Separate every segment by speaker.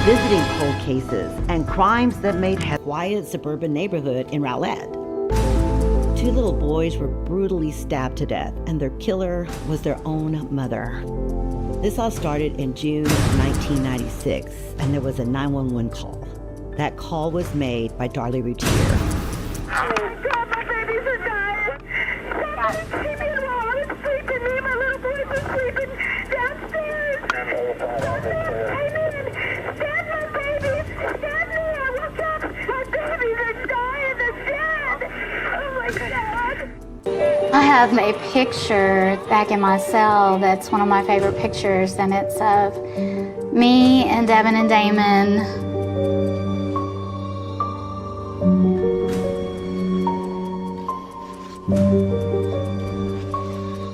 Speaker 1: revisiting cold cases and crimes that made a quiet suburban neighborhood in Rowlett. Two little boys were brutally stabbed to death, and their killer was their own mother. This all started in June 1996, and there was a 911 call. That call was made by Darlie Routier.
Speaker 2: Oh God, my babies are dying. Somebody leave me alone. I'm sleeping. Me and my little boys are sleeping downstairs. Amen. Stab my babies. Stab me. I woke up. My babies are dying. They're dead. Oh my God.
Speaker 3: I have a picture back in my cell that's one of my favorite pictures, and it's of me and Devin and Damon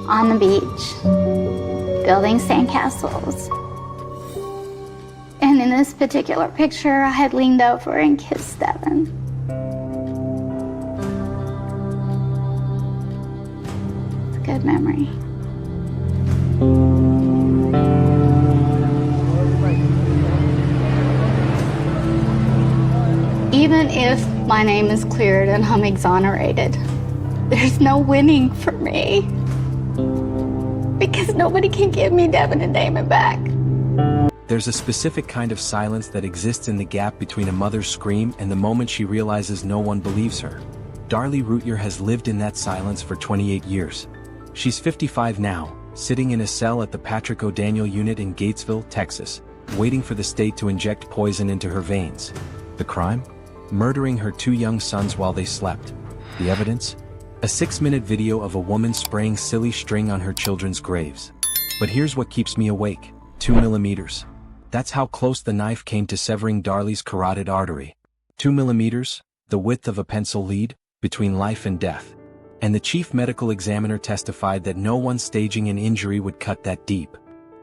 Speaker 3: on the beach, building sandcastles. And in this particular picture, I had leaned over and kissed Devin. It's a good memory. Even if my name is cleared and I'm exonerated, there's no winning for me, because nobody can give me Devin and Damon back.
Speaker 4: There's a specific kind of silence that exists in the gap between a mother's scream and the moment she realizes no one believes her. Darlie Routier has lived in that silence for 28 years. She's 55 now, sitting in a cell at the Patrick O'Daniel unit in Gatesville, Texas, waiting for the state to inject poison into her veins. The crime? Murdering her two young sons while they slept. The evidence? A 6-minute video of a woman spraying silly string on her children's graves. But here's what keeps me awake. 2 millimeters. That's how close the knife came to severing Darlie's carotid artery. 2 millimeters, the width of a pencil lead, between life and death. And the chief medical examiner testified that no one staging an injury would cut that deep.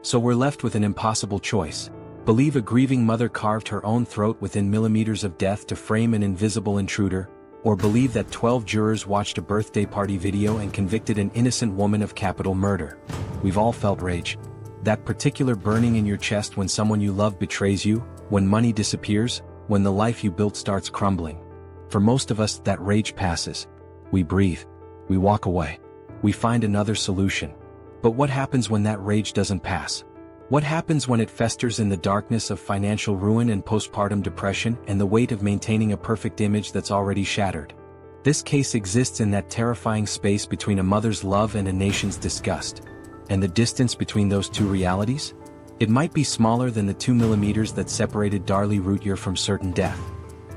Speaker 4: So we're left with an impossible choice. Believe a grieving mother carved her own throat within millimeters of death to frame an invisible intruder, or believe that 12 jurors watched a birthday party video and convicted an innocent woman of capital murder. We've all felt rage. That particular burning in your chest when someone you love betrays you, when money disappears, when the life you built starts crumbling. For most of us, that rage passes. We breathe. We walk away. We find another solution. But what happens when that rage doesn't pass? What happens when it festers in the darkness of financial ruin and postpartum depression and the weight of maintaining a perfect image that's already shattered? This case exists in that terrifying space between a mother's love and a nation's disgust. And the distance between those two realities? It might be smaller than the 2 millimeters that separated Darlie Routier from certain death.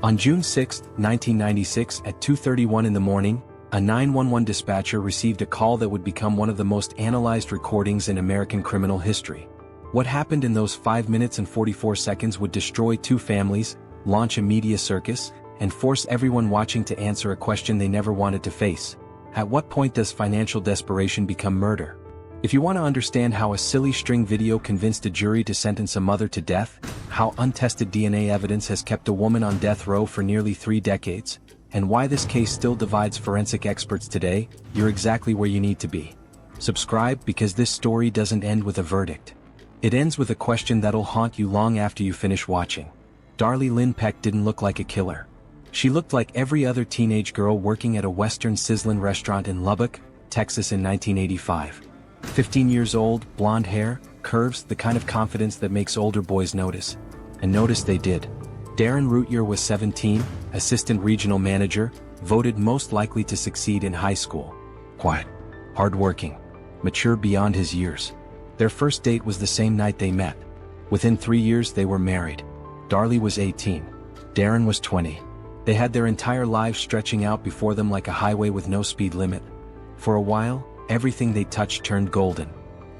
Speaker 4: On June 6, 1996 at 2:31 in the morning, a 911 dispatcher received a call that would become one of the most analyzed recordings in American criminal history. What happened in those 5 minutes and 44 seconds would destroy two families, launch a media circus, and force everyone watching to answer a question they never wanted to face. At what point does financial desperation become murder? If you want to understand how a silly string video convinced a jury to sentence a mother to death, how untested DNA evidence has kept a woman on death row for nearly 3 decades, and why this case still divides forensic experts today, you're exactly where you need to be. Subscribe, because this story doesn't end with a verdict. It ends with a question that'll haunt you long after you finish watching. Darlie Lynn Peck didn't look like a killer. She looked like every other teenage girl working at a Western sizzling restaurant in Lubbock, Texas in 1985. 15 years old, blonde hair, curves, the kind of confidence that makes older boys notice. And notice they did. Darren Routier was 17, assistant regional manager, voted most likely to succeed in high school. Quiet, hardworking, mature beyond his years. Their first date was the same night they met. Within 3 years they were married. Darlie was 18. Darren was 20. They had their entire lives stretching out before them like a highway with no speed limit. For a while, everything they touched turned golden.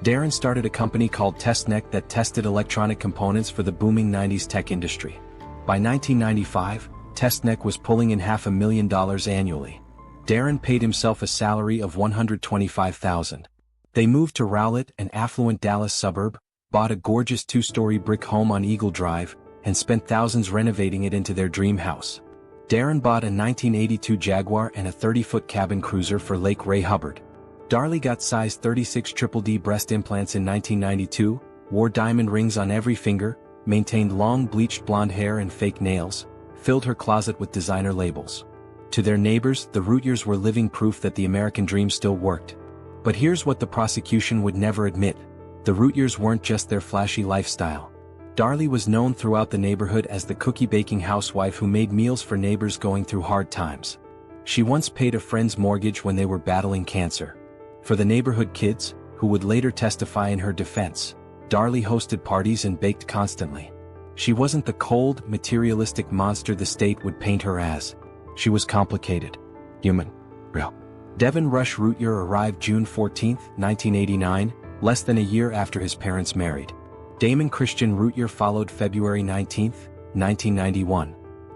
Speaker 4: Darren started a company called TestNet that tested electronic components for the booming 90s tech industry. By 1995, TestNet was pulling in $500,000 annually. Darren paid himself a salary of $125,000. They moved to Rowlett, an affluent Dallas suburb, bought a gorgeous 2-story brick home on Eagle Drive, and spent thousands renovating it into their dream house. Darren bought a 1982 Jaguar and a 30-foot cabin cruiser for Lake Ray Hubbard. Darlie got size 36 Triple D breast implants in 1992, wore diamond rings on every finger, maintained long bleached blonde hair and fake nails, filled her closet with designer labels. To their neighbors, the Routiers were living proof that the American dream still worked. But here's what the prosecution would never admit. The Routiers weren't just their flashy lifestyle. Darlie was known throughout the neighborhood as the cookie-baking housewife who made meals for neighbors going through hard times. She once paid a friend's mortgage when they were battling cancer. For the neighborhood kids, who would later testify in her defense, Darlie hosted parties and baked constantly. She wasn't the cold, materialistic monster the state would paint her as. She was complicated, human, real. Devin Rush Routier arrived June 14, 1989, less than a year after his parents married. Damon Christian Routier followed February 19, 1991.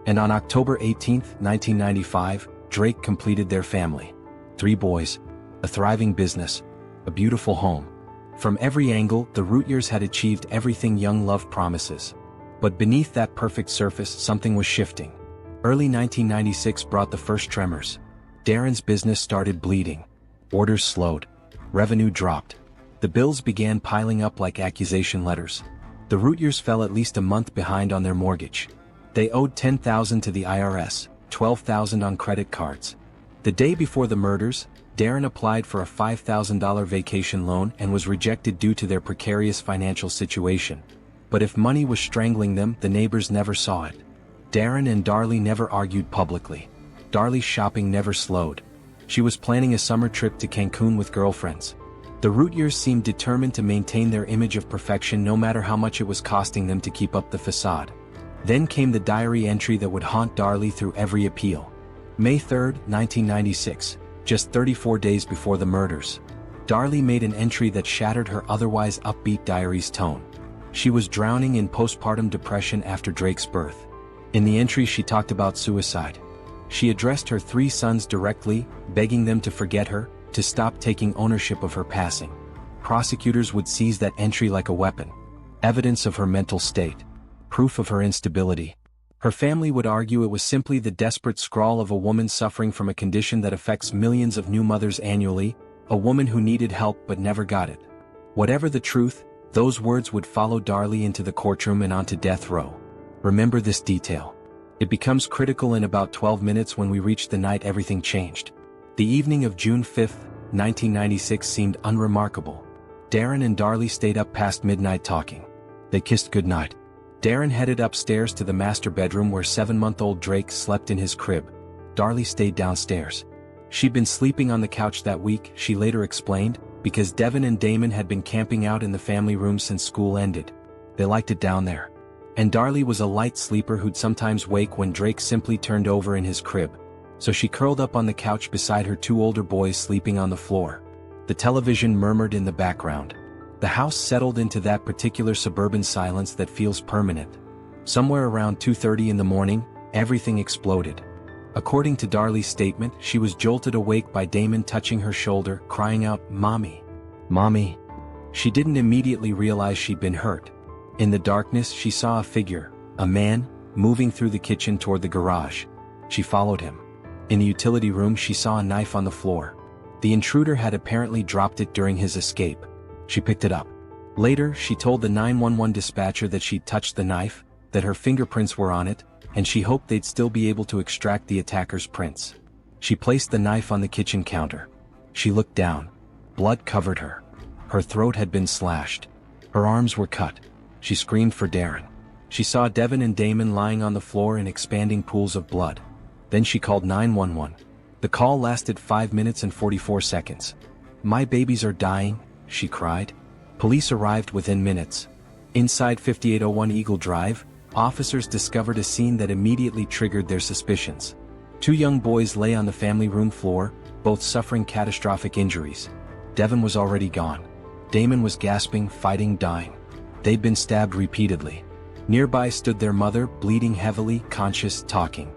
Speaker 4: And on October 18, 1995, Drake completed their family. 3 boys, a thriving business, a beautiful home. From every angle, the Routiers had achieved everything young love promises. But beneath that perfect surface, something was shifting. Early 1996 brought the first tremors. Darren's business started bleeding. Orders slowed. Revenue dropped. The bills began piling up like accusation letters. The Routiers fell at least a month behind on their mortgage. They owed $10,000 to the IRS, $12,000 on credit cards. The day before the murders, Darren applied for a $5,000 vacation loan and was rejected due to their precarious financial situation. But if money was strangling them, the neighbors never saw it. Darren and Darlie never argued publicly. Darlie's shopping never slowed. She was planning a summer trip to Cancun with girlfriends. The Routiers seemed determined to maintain their image of perfection no matter how much it was costing them to keep up the facade. Then came the diary entry that would haunt Darlie through every appeal. May 3, 1996, just 34 days before the murders. Darlie made an entry that shattered her otherwise upbeat diary's tone. She was drowning in postpartum depression after Drake's birth. In the entry, she talked about suicide. She addressed her 3 sons directly, begging them to forget her, to stop taking ownership of her passing. Prosecutors would seize that entry like a weapon. Evidence of her mental state. Proof of her instability. Her family would argue it was simply the desperate scrawl of a woman suffering from a condition that affects millions of new mothers annually, a woman who needed help but never got it. Whatever the truth, those words would follow Darlie into the courtroom and onto death row. Remember this detail. It becomes critical in about 12 minutes when we reach the night everything changed. The evening of June 5, 1996 seemed unremarkable. Darren and Darlie stayed up past midnight talking. They kissed goodnight. Darren headed upstairs to the master bedroom where 7-month-old Drake slept in his crib. Darlie stayed downstairs. She'd been sleeping on the couch that week, she later explained, because Devin and Damon had been camping out in the family room since school ended. They liked it down there. And Darlie was a light sleeper who'd sometimes wake when Drake simply turned over in his crib. So she curled up on the couch beside her 2 older boys sleeping on the floor. The television murmured in the background. The house settled into that particular suburban silence that feels permanent. Somewhere around 2:30 in the morning, everything exploded. According to Darlie's statement, she was jolted awake by Damon touching her shoulder, crying out, "Mommy! Mommy!" She didn't immediately realize she'd been hurt. In the darkness, she saw a figure, a man, moving through the kitchen toward the garage. She followed him. In the utility room, she saw a knife on the floor. The intruder had apparently dropped it during his escape. She picked it up. Later, she told the 911 dispatcher that she'd touched the knife, that her fingerprints were on it, and she hoped they'd still be able to extract the attacker's prints. She placed the knife on the kitchen counter. She looked down. Blood covered her. Her throat had been slashed. Her arms were cut. She screamed for Darren. She saw Devin and Damon lying on the floor in expanding pools of blood. Then she called 911. The call lasted 5 minutes and 44 seconds. "My babies are dying," she cried. Police arrived within minutes. Inside 5801 Eagle Drive, officers discovered a scene that immediately triggered their suspicions. 2 young boys lay on the family room floor, both suffering catastrophic injuries. Devin was already gone. Damon was gasping, fighting, dying. They'd been stabbed repeatedly. Nearby stood their mother, bleeding heavily, conscious, talking.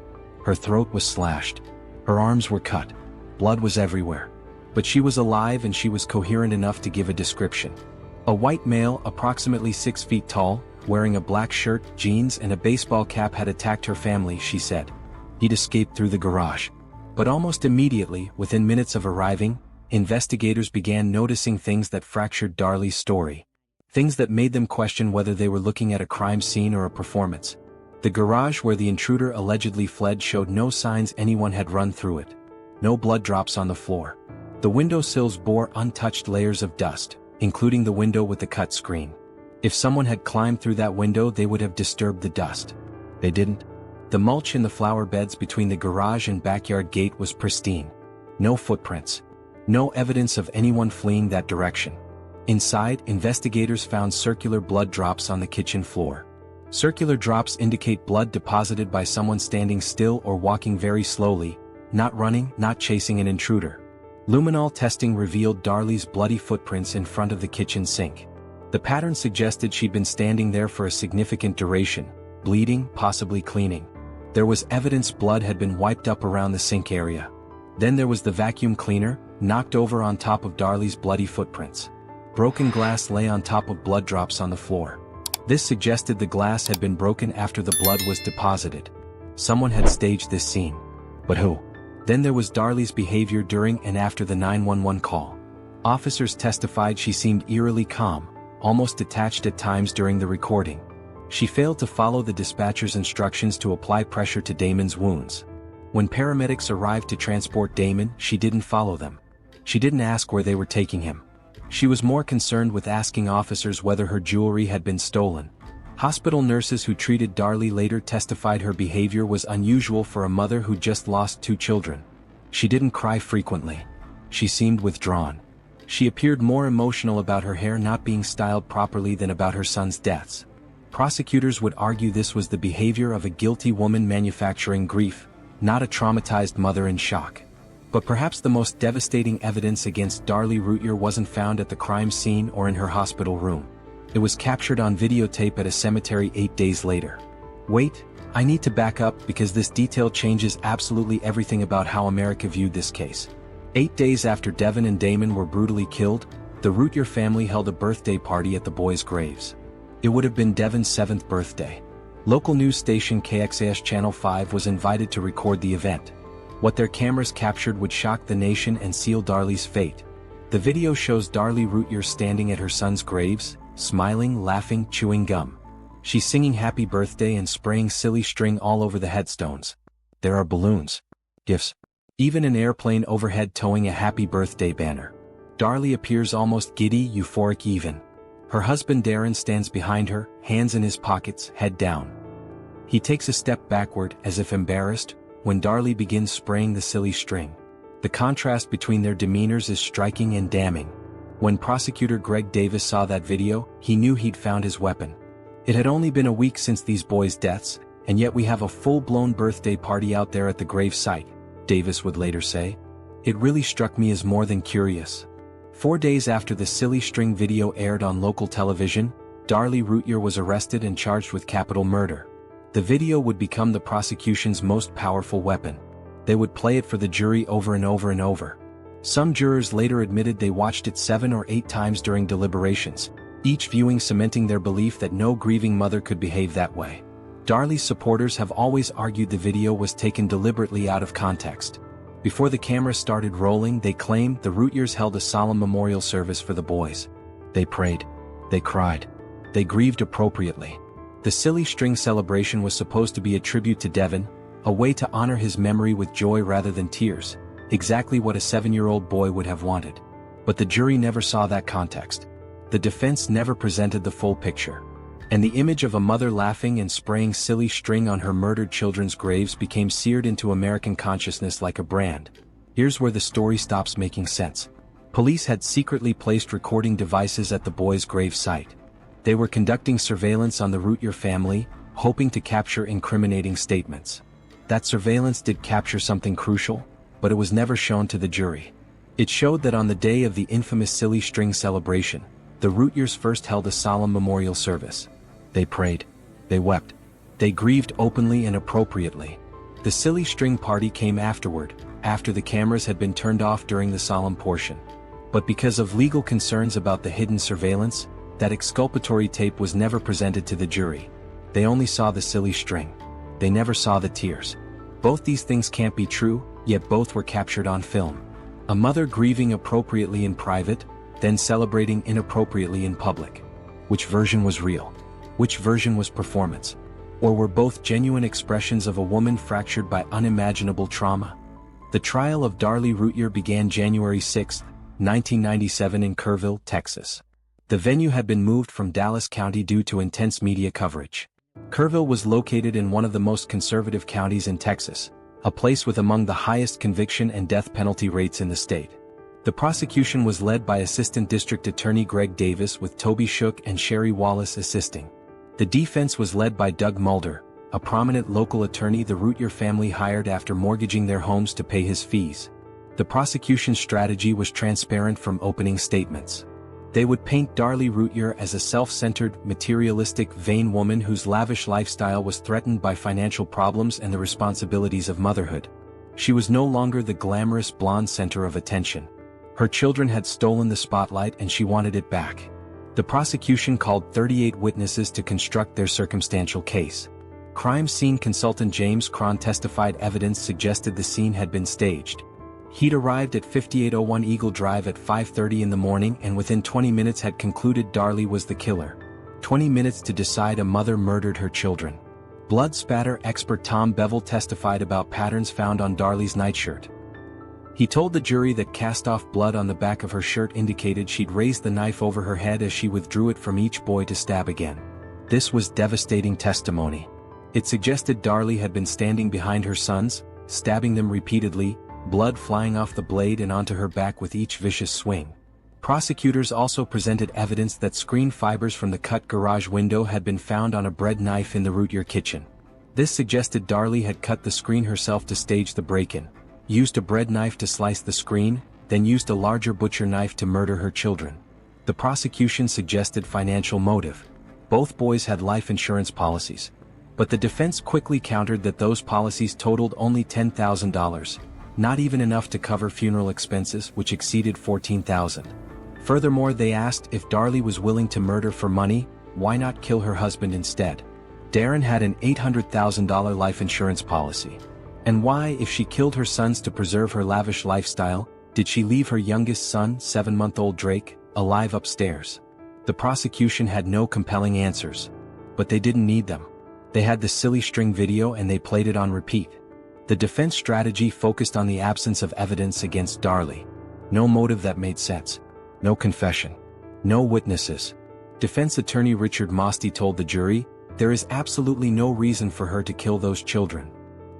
Speaker 4: Her throat was slashed. Her arms were cut. Blood was everywhere. But she was alive and she was coherent enough to give a description. A white male, approximately 6 feet tall, wearing a black shirt, jeans, and a baseball cap had attacked her family, she said. He'd escaped through the garage. But almost immediately, within minutes of arriving, investigators began noticing things that fractured Darlie's story. Things that made them question whether they were looking at a crime scene or a performance. The garage where the intruder allegedly fled showed no signs anyone had run through it. No blood drops on the floor. The windowsills bore untouched layers of dust, including the window with the cut screen. If someone had climbed through that window, they would have disturbed the dust. They didn't. The mulch in the flower beds between the garage and backyard gate was pristine. No footprints. No evidence of anyone fleeing that direction. Inside, investigators found circular blood drops on the kitchen floor. Circular drops indicate blood deposited by someone standing still or walking very slowly, not running, not chasing an intruder. Luminol testing revealed Darlie's bloody footprints in front of the kitchen sink. The pattern suggested she'd been standing there for a significant duration, bleeding, possibly cleaning. There was evidence blood had been wiped up around the sink area. Then there was the vacuum cleaner, knocked over on top of Darlie's bloody footprints. Broken glass lay on top of blood drops on the floor. This suggested the glass had been broken after the blood was deposited. Someone had staged this scene. But who? Then there was Darlie's behavior during and after the 911 call. Officers testified she seemed eerily calm, almost detached at times during the recording. She failed to follow the dispatcher's instructions to apply pressure to Damon's wounds. When paramedics arrived to transport Damon, she didn't follow them. She didn't ask where they were taking him. She was more concerned with asking officers whether her jewelry had been stolen. Hospital nurses who treated Darlie later testified her behavior was unusual for a mother who just lost 2 children. She didn't cry frequently. She seemed withdrawn. She appeared more emotional about her hair not being styled properly than about her son's deaths. Prosecutors would argue this was the behavior of a guilty woman manufacturing grief, not a traumatized mother in shock. But perhaps the most devastating evidence against Darlie Routier wasn't found at the crime scene or in her hospital room. It was captured on videotape at a cemetery 8 days later. Wait, I need to back up because this detail changes absolutely everything about how America viewed this case. 8 days after Devin and Damon were brutally killed, the Routier family held a birthday party at the boys' graves. It would have been Devin's 7th birthday. Local news station KXAS Channel 5 was invited to record the event. What their cameras captured would shock the nation and seal Darlie's fate. The video shows Darlie Routier standing at her son's graves, smiling, laughing, chewing gum. She's singing happy birthday and spraying silly string all over the headstones. There are balloons, gifts, even an airplane overhead towing a happy birthday banner. Darlie appears almost giddy, euphoric even. Her husband Darren stands behind her, hands in his pockets, head down. He takes a step backward, as if embarrassed, when Darlie begins spraying the silly string. The contrast between their demeanors is striking and damning. When prosecutor Greg Davis saw that video, he knew he'd found his weapon. It had only been a week since these boys' deaths, and yet we have a full-blown birthday party out there at the grave site, Davis would later say. It really struck me as more than curious. 4 days after the silly string video aired on local television, Darlie Routier was arrested and charged with capital murder. The video would become the prosecution's most powerful weapon. They would play it for the jury over and over and over. Some jurors later admitted they watched it 7 or 8 times during deliberations, each viewing cementing their belief that no grieving mother could behave that way. Darlie's supporters have always argued the video was taken deliberately out of context. Before the camera started rolling, they claimed the Routiers held a solemn memorial service for the boys. They prayed. They cried. They grieved appropriately. The silly string celebration was supposed to be a tribute to Devin, a way to honor his memory with joy rather than tears, exactly what a 7-year-old boy would have wanted. But the jury never saw that context. The defense never presented the full picture. And the image of a mother laughing and spraying silly string on her murdered children's graves became seared into American consciousness like a brand. Here's where the story stops making sense. Police had secretly placed recording devices at the boys' grave site. They were conducting surveillance on the Routier family, hoping to capture incriminating statements. That surveillance did capture something crucial, but it was never shown to the jury. It showed that on the day of the infamous silly string celebration, the Routiers first held a solemn memorial service. They prayed. They wept. They grieved openly and appropriately. The silly string party came afterward, after the cameras had been turned off during the solemn portion. But because of legal concerns about the hidden surveillance, that exculpatory tape was never presented to the jury. They only saw the silly string. They never saw the tears. Both these things can't be true, yet both were captured on film. A mother grieving appropriately in private, then celebrating inappropriately in public. Which version was real? Which version was performance? Or were both genuine expressions of a woman fractured by unimaginable trauma? The trial of Darlie Routier began January 6, 1997 in Kerrville, Texas. The venue had been moved from Dallas County due to intense media coverage. Kerrville was located in one of the most conservative counties in Texas, a place with among the highest conviction and death penalty rates in the state. The prosecution was led by Assistant District Attorney Greg Davis with Toby Shook and Sherry Wallace assisting. The defense was led by Doug Mulder, a prominent local attorney the Routier family hired after mortgaging their homes to pay his fees. The prosecution's strategy was transparent from opening statements. They would paint Darlie Routier as a self-centered, materialistic, vain woman whose lavish lifestyle was threatened by financial problems and the responsibilities of motherhood. She was no longer the glamorous blonde center of attention. Her children had stolen the spotlight and she wanted it back. The prosecution called 38 witnesses to construct their circumstantial case. Crime scene consultant James Cron testified evidence suggested the scene had been staged. He'd arrived at 5801 Eagle Drive at 5:30 in the morning and within 20 minutes had concluded Darlie was the killer. 20 minutes to decide a mother murdered her children. Blood spatter expert Tom Bevel testified about patterns found on Darlie's nightshirt. He told the jury that cast-off blood on the back of her shirt indicated she'd raised the knife over her head as she withdrew it from each boy to stab again. This was devastating testimony. It suggested Darlie had been standing behind her sons, stabbing them repeatedly, blood flying off the blade and onto her back with each vicious swing. Prosecutors also presented evidence that screen fibers from the cut garage window had been found on a bread knife in the Routier kitchen. This suggested Darlie had cut the screen herself to stage the break-in, used a bread knife to slice the screen, then used a larger butcher knife to murder her children. The prosecution suggested financial motive. Both boys had life insurance policies. But the defense quickly countered that those policies totaled only $10,000, not even enough to cover funeral expenses which exceeded $14,000. Furthermore, they asked if Darlie was willing to murder for money, why not kill her husband instead? Darren had an $800,000 life insurance policy. And why, if she killed her sons to preserve her lavish lifestyle, did she leave her youngest son, 7-month-old Drake, alive upstairs? The prosecution had no compelling answers. But they didn't need them. They had the silly string video and they played it on repeat. The defense strategy focused on the absence of evidence against Darlie. No motive that made sense. No confession. No witnesses. Defense attorney Richard Mosty told the jury, there is absolutely no reason for her to kill those children.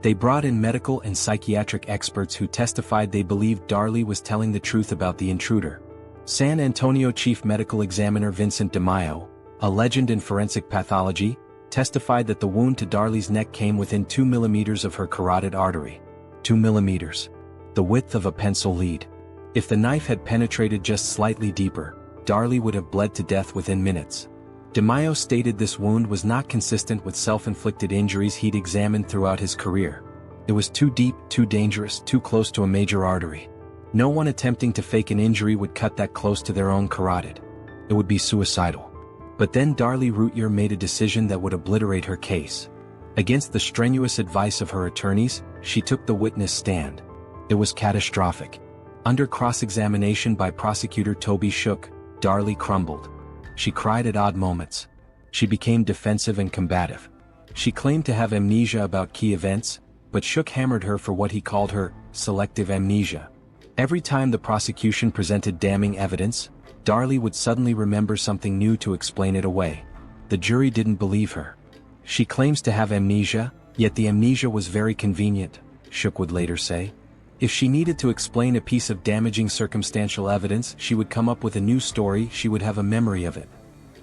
Speaker 4: They brought in medical and psychiatric experts who testified they believed Darlie was telling the truth about the intruder. San Antonio Chief Medical Examiner Vincent DeMaio, a legend in forensic pathology, testified that the wound to Darlie's neck came within 2 millimeters of her carotid artery. 2 millimeters. The width of a pencil lead. If the knife had penetrated just slightly deeper, Darlie would have bled to death within minutes. DeMaio stated this wound was not consistent with self-inflicted injuries he'd examined throughout his career. It was too deep, too dangerous, too close to a major artery. No one attempting to fake an injury would cut that close to their own carotid. It would be suicidal. But then Darlie Routier made a decision that would obliterate her case. Against the strenuous advice of her attorneys, she took the witness stand. It was catastrophic. Under cross-examination by prosecutor Toby Shook, Darlie crumbled. She cried at odd moments. She became defensive and combative. She claimed to have amnesia about key events, but Shook hammered her for what he called her selective amnesia. Every time the prosecution presented damning evidence, Darlie would suddenly remember something new to explain it away. The jury didn't believe her. She claims to have amnesia, yet the amnesia was very convenient, Shook would later say. If she needed to explain a piece of damaging circumstantial evidence, she would come up with a new story, she would have a memory of it.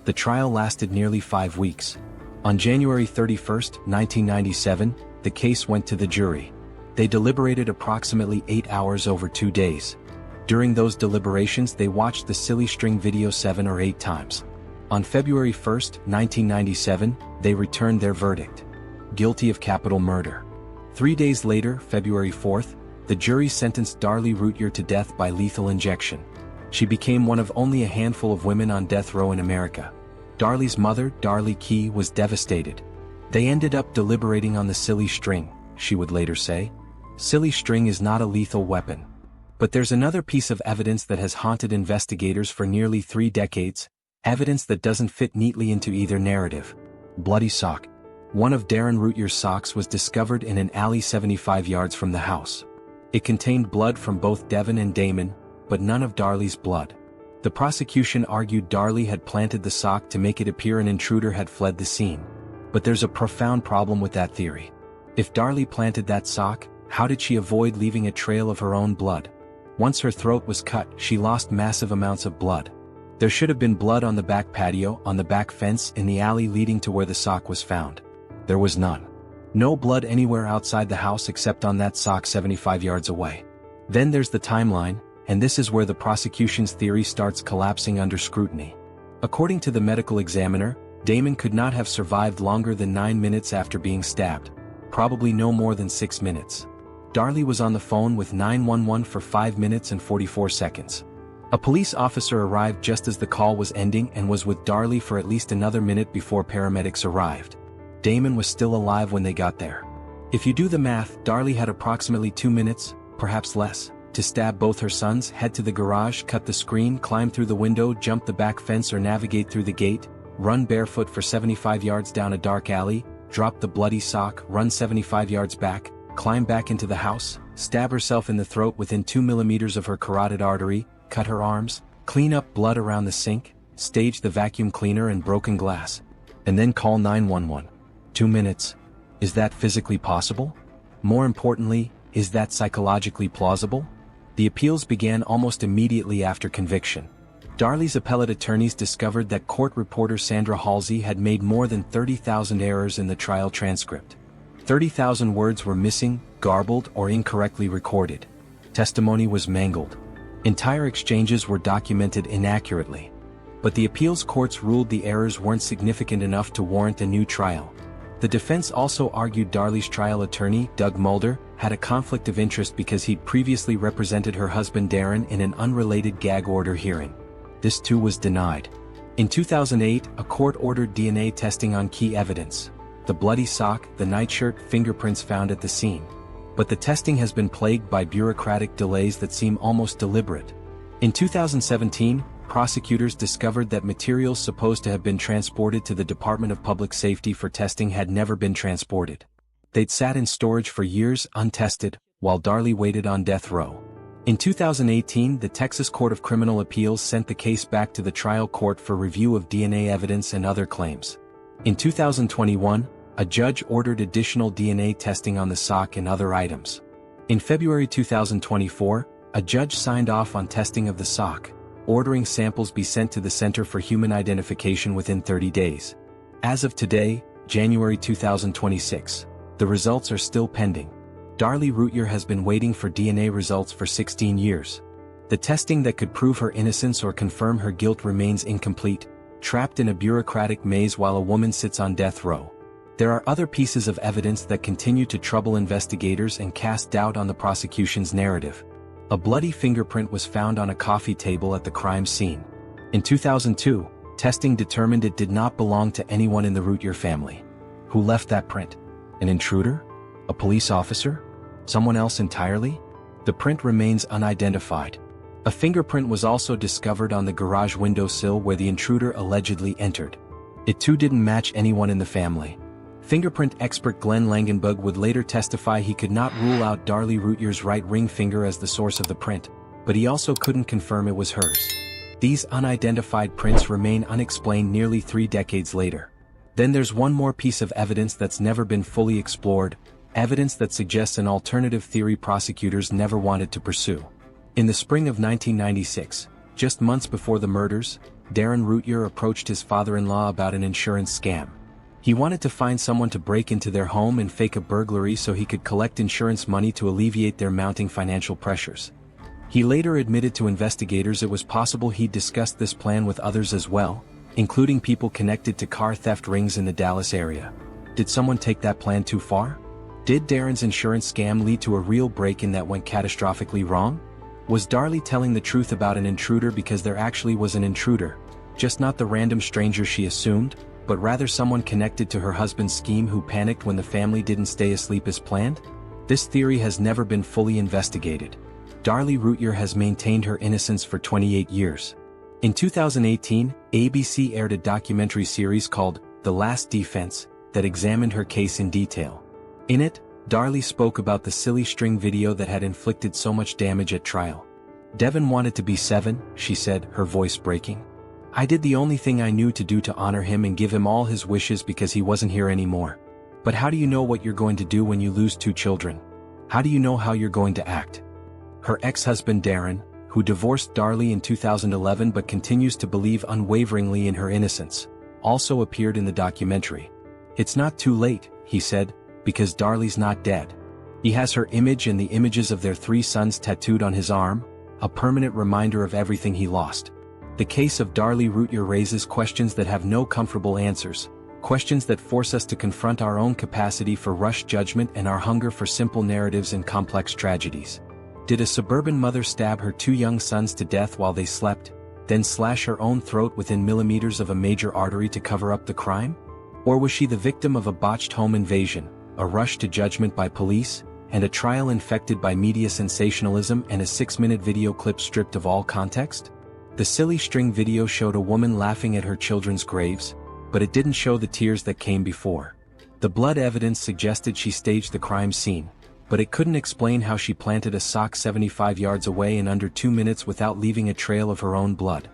Speaker 4: The trial lasted nearly 5 weeks. On January 31, 1997, the case went to the jury. They deliberated approximately 8 hours over 2 days. During those deliberations, they watched the silly string video 7 or 8 times. On February 1, 1997, they returned their verdict. Guilty of capital murder. 3 days later, February 4th, the jury sentenced Darlie Routier to death by lethal injection. She became one of only a handful of women on death row in America. Darlie's mother, Darlie Key, was devastated. They ended up deliberating on the silly string, she would later say. Silly string is not a lethal weapon. But there's another piece of evidence that has haunted investigators for nearly 3 decades. Evidence that doesn't fit neatly into either narrative. Bloody sock. One of Darren Routier's socks was discovered in an alley 75 yards from the house. It contained blood from both Devin and Damon, but none of Darlie's blood. The prosecution argued Darlie had planted the sock to make it appear an intruder had fled the scene. But there's a profound problem with that theory. If Darlie planted that sock, how did she avoid leaving a trail of her own blood? Once her throat was cut, she lost massive amounts of blood. There should have been blood on the back patio, on the back fence, in the alley leading to where the sock was found. There was none. No blood anywhere outside the house except on that sock 75 yards away. Then there's the timeline, and this is where the prosecution's theory starts collapsing under scrutiny. According to the medical examiner, Damon could not have survived longer than 9 minutes after being stabbed, probably no more than 6 minutes. Darlie was on the phone with 911 for 5 minutes and 44 seconds. A police officer arrived just as the call was ending and was with Darlie for at least another minute before paramedics arrived. Damon was still alive when they got there. If you do the math, Darlie had approximately 2 minutes, perhaps less, to stab both her sons, head to the garage, cut the screen, climb through the window, jump the back fence or navigate through the gate, run barefoot for 75 yards down a dark alley, drop the bloody sock, run 75 yards back, climb back into the house, stab herself in the throat within 2 millimeters of her carotid artery, cut her arms, clean up blood around the sink, stage the vacuum cleaner and broken glass, and then call 911. 2 minutes. Is that physically possible? More importantly, is that psychologically plausible? The appeals began almost immediately after conviction. Darlie's appellate attorneys discovered that court reporter Sandra Halsey had made more than 30,000 errors in the trial transcript. 30,000 words were missing, garbled, or incorrectly recorded. Testimony was mangled. Entire exchanges were documented inaccurately. But the appeals courts ruled the errors weren't significant enough to warrant a new trial. The defense also argued Darlie's trial attorney, Doug Mulder, had a conflict of interest because he'd previously represented her husband Darren in an unrelated gag order hearing. This too was denied. In 2008, a court ordered DNA testing on key evidence: the bloody sock, the nightshirt, fingerprints found at the scene. But the testing has been plagued by bureaucratic delays that seem almost deliberate. In 2017, prosecutors discovered that materials supposed to have been transported to the Department of Public Safety for testing had never been transported. They'd sat in storage for years untested, while Darlie waited on death row. In 2018, the Texas Court of Criminal Appeals sent the case back to the trial court for review of DNA evidence and other claims. In 2021, a judge ordered additional DNA testing on the sock and other items. In February 2024, a judge signed off on testing of the sock, ordering samples be sent to the Center for Human Identification within 30 days. As of today, January 2026, the results are still pending. Darlie Routier has been waiting for DNA results for 16 years. The testing that could prove her innocence or confirm her guilt remains incomplete, trapped in a bureaucratic maze while a woman sits on death row. There are other pieces of evidence that continue to trouble investigators and cast doubt on the prosecution's narrative. A bloody fingerprint was found on a coffee table at the crime scene. In 2002, testing determined it did not belong to anyone in the Routier family. Who left that print? An intruder? A police officer? Someone else entirely? The print remains unidentified. A fingerprint was also discovered on the garage windowsill where the intruder allegedly entered. It too didn't match anyone in the family. Fingerprint expert Glenn Langenbug would later testify he could not rule out Darlie Routier's right ring finger as the source of the print, but he also couldn't confirm it was hers. These unidentified prints remain unexplained nearly 3 decades later. Then there's one more piece of evidence that's never been fully explored, evidence that suggests an alternative theory prosecutors never wanted to pursue. In the spring of 1996, just months before the murders, Darren Routier approached his father-in-law about an insurance scam. He wanted to find someone to break into their home and fake a burglary so he could collect insurance money to alleviate their mounting financial pressures. He later admitted to investigators it was possible he'd discussed this plan with others as well, including people connected to car theft rings in the Dallas area. Did someone take that plan too far? Did Darren's insurance scam lead to a real break-in that went catastrophically wrong? Was Darlie telling the truth about an intruder because there actually was an intruder, just not the random stranger she assumed, but rather someone connected to her husband's scheme who panicked when the family didn't stay asleep as planned? This theory has never been fully investigated. Darlie Routier has maintained her innocence for 28 years. In 2018, ABC aired a documentary series called The Last Defense that examined her case in detail. In it, Darlie spoke about the silly string video that had inflicted so much damage at trial. "Devin wanted to be 7, she said, her voice breaking. "I did the only thing I knew to do to honor him and give him all his wishes because he wasn't here anymore. But how do you know what you're going to do when you lose 2 children? How do you know how you're going to act?" Her ex-husband Darren, who divorced Darlie in 2011 but continues to believe unwaveringly in her innocence, also appeared in the documentary. "It's not too late," he said, "because Darlie's not dead. He has her image and the images of their 3 sons tattooed on his arm, a permanent reminder of everything he lost." The case of Darlie Routier raises questions that have no comfortable answers, questions that force us to confront our own capacity for rushed judgment and our hunger for simple narratives in complex tragedies. Did a suburban mother stab her 2 young sons to death while they slept, then slash her own throat within millimeters of a major artery to cover up the crime? Or was she the victim of a botched home invasion, a rush to judgment by police, and a trial infected by media sensationalism and a 6-minute video clip stripped of all context? The silly string video showed a woman laughing at her children's graves, but it didn't show the tears that came before. The blood evidence suggested she staged the crime scene, but it couldn't explain how she planted a sock 75 yards away in under 2 minutes without leaving a trail of her own blood.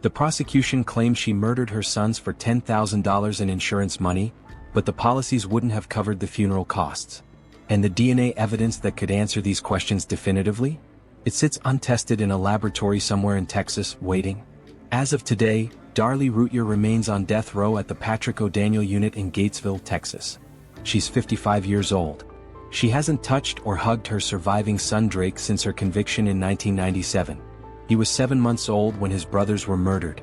Speaker 4: The prosecution claimed she murdered her sons for $10,000 in insurance money, but the policies wouldn't have covered the funeral costs. And the DNA evidence that could answer these questions definitively? It sits untested in a laboratory somewhere in Texas, waiting. As of today, Darlie Routier remains on death row at the Patrick O'Daniel unit in Gatesville, Texas. She's 55 years old. She hasn't touched or hugged her surviving son Drake since her conviction in 1997. He was 7 months old when his brothers were murdered.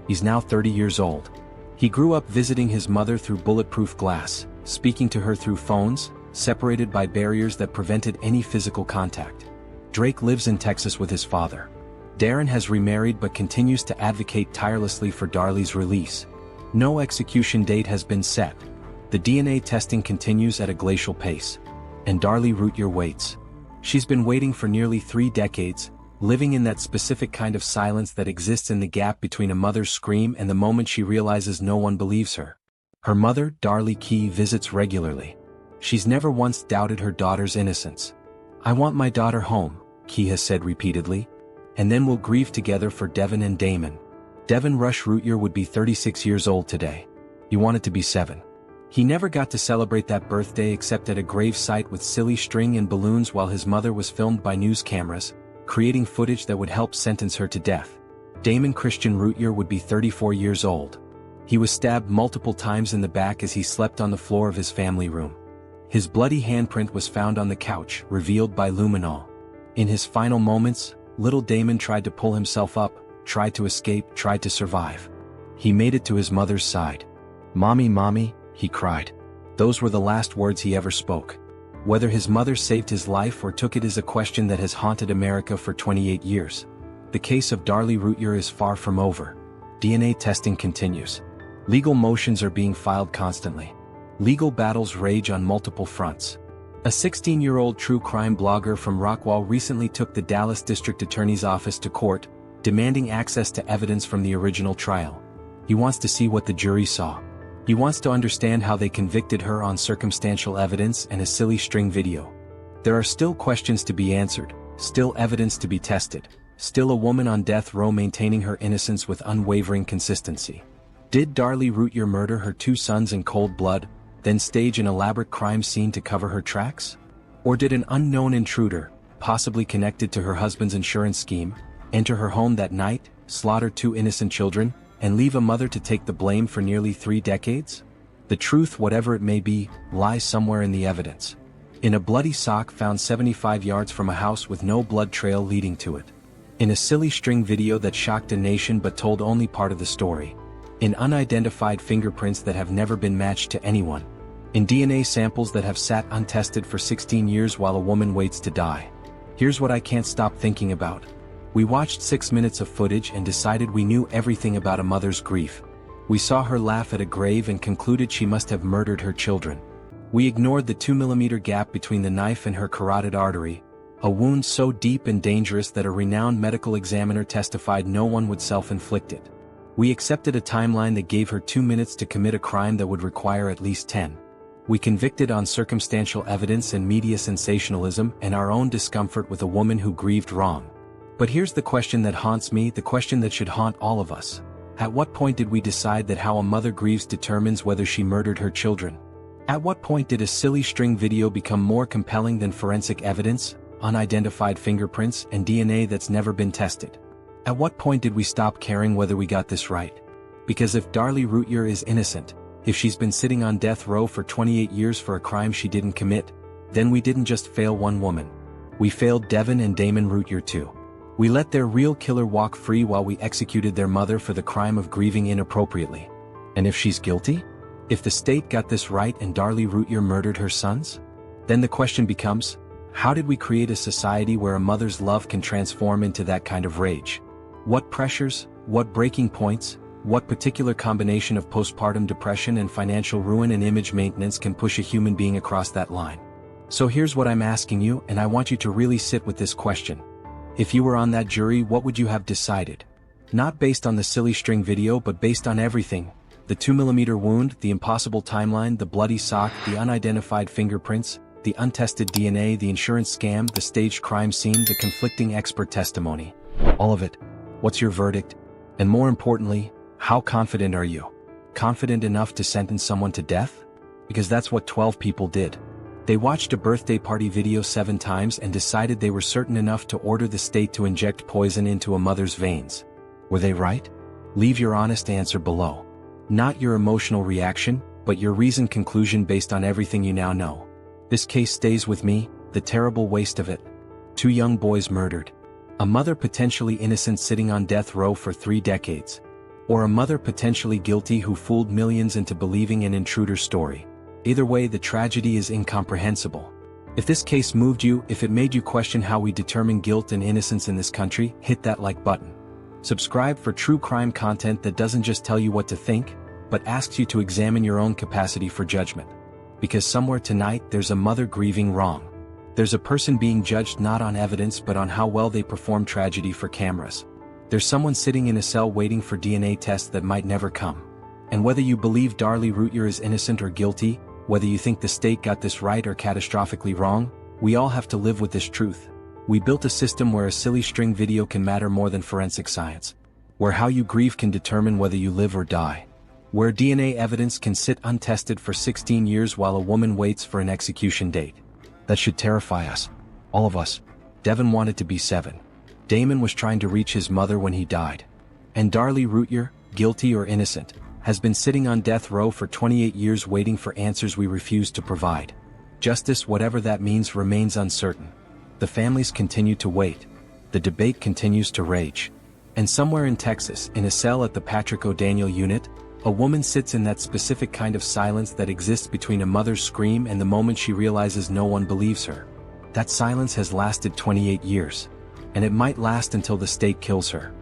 Speaker 4: He's now 30 years old. He grew up visiting his mother through bulletproof glass, speaking to her through phones, separated by barriers that prevented any physical contact. Drake lives in Texas with his father. Darren has remarried but continues to advocate tirelessly for Darlie's release. No execution date has been set. The DNA testing continues at a glacial pace. And Darlie Routier waits. She's been waiting for nearly 3 decades, living in that specific kind of silence that exists in the gap between a mother's scream and the moment she realizes no one believes her. Her mother, Darlie Key, visits regularly. She's never once doubted her daughter's innocence. "I want my daughter home," Key has said repeatedly. "And then we'll grieve together for Devin and Damon." Devin Rush Routier would be 36 years old today. He wanted to be 7. He never got to celebrate that birthday except at a grave site with silly string and balloons while his mother was filmed by news cameras, creating footage that would help sentence her to death. Damon Christian Routier would be 34 years old. He was stabbed multiple times in the back as he slept on the floor of his family room. His bloody handprint was found on the couch, revealed by luminol. In his final moments, little Damon tried to pull himself up, tried to escape, tried to survive. He made it to his mother's side. "Mommy, mommy," he cried. Those were the last words he ever spoke. Whether his mother saved his life or took it is a question that has haunted America for 28 years. The case of Darlie Routier is far from over. DNA testing continues. Legal motions are being filed constantly. Legal battles rage on multiple fronts. A 16-year-old true crime blogger from Rockwall recently took the Dallas District Attorney's office to court, demanding access to evidence from the original trial. He wants to see what the jury saw. He wants to understand how they convicted her on circumstantial evidence and a silly string video. There are still questions to be answered, still evidence to be tested, still a woman on death row maintaining her innocence with unwavering consistency. Did Darlie Routier murder her 2 sons in cold blood, then stage an elaborate crime scene to cover her tracks? Or did an unknown intruder, possibly connected to her husband's insurance scheme, enter her home that night, slaughter 2 innocent children, and leave a mother to take the blame for nearly 3 decades? The truth, whatever it may be, lies somewhere in the evidence. In a bloody sock found 75 yards from a house with no blood trail leading to it. In a silly string video that shocked a nation but told only part of the story. In unidentified fingerprints that have never been matched to anyone. In DNA samples that have sat untested for 16 years while a woman waits to die. Here's what I can't stop thinking about. We watched 6 minutes of footage and decided we knew everything about a mother's grief. We saw her laugh at a grave and concluded she must have murdered her children. We ignored the 2mm gap between the knife and her carotid artery, A wound so deep and dangerous that a renowned medical examiner testified no one would self-inflict it. We accepted a timeline that gave her 2 minutes to commit a crime that would require at least 10. We convicted on circumstantial evidence and media sensationalism and our own discomfort with a woman who grieved wrong. But here's the question that haunts me, the question that should haunt all of us. At what point did we decide that how a mother grieves determines whether she murdered her children? At what point did a silly string video become more compelling than forensic evidence, unidentified fingerprints, and DNA that's never been tested? At what point did we stop caring whether we got this right? Because if Darlie Routier is innocent, if she's been sitting on death row for 28 years for a crime she didn't commit, then we didn't just fail one woman. We failed Devin and Damon Routier too. We let their real killer walk free while we executed their mother for the crime of grieving inappropriately. And if she's guilty? If the state got this right and Darlie Routier murdered her sons? Then the question becomes, how did we create a society where a mother's love can transform into that kind of rage? What pressures, what breaking points, what particular combination of postpartum depression and financial ruin and image maintenance can push a human being across that line? So here's what I'm asking you, and I want you to really sit with this question. If you were on that jury, what would you have decided? Not based on the silly string video, but based on everything. The 2mm wound, the impossible timeline, the bloody sock, the unidentified fingerprints, the untested DNA, the insurance scam, the staged crime scene, the conflicting expert testimony. All of it. What's your verdict? And more importantly, how confident are you? Confident enough to sentence someone to death? Because that's what 12 people did. They watched a birthday party video 7 times and decided they were certain enough to order the state to inject poison into a mother's veins. Were they right? Leave your honest answer below. Not your emotional reaction, but your reasoned conclusion based on everything you now know. This case stays with me, the terrible waste of it. 2 young boys murdered. A mother potentially innocent sitting on death row for 3 decades. Or a mother potentially guilty who fooled millions into believing an intruder's story. Either way, the tragedy is incomprehensible. If this case moved you, if it made you question how we determine guilt and innocence in this country, hit that like button. Subscribe for true crime content that doesn't just tell you what to think, but asks you to examine your own capacity for judgment. Because somewhere tonight there's a mother grieving wrong. There's a person being judged not on evidence but on how well they perform tragedy for cameras. There's someone sitting in a cell waiting for DNA tests that might never come. And whether you believe Darlie Routier is innocent or guilty, whether you think the state got this right or catastrophically wrong, we all have to live with this truth. We built a system where a silly string video can matter more than forensic science. Where how you grieve can determine whether you live or die. Where DNA evidence can sit untested for 16 years while a woman waits for an execution date. That should terrify us. All of us. Devin wanted to be 7. Damon was trying to reach his mother when he died. And Darlie Routier, guilty or innocent, has been sitting on death row for 28 years waiting for answers we refuse to provide. Justice, whatever that means, remains uncertain. The families continue to wait. The debate continues to rage. And somewhere in Texas, in a cell at the Patrick O'Daniel unit, a woman sits in that specific kind of silence that exists between a mother's scream and the moment she realizes no one believes her. That silence has lasted 28 years. And it might last until the state kills her.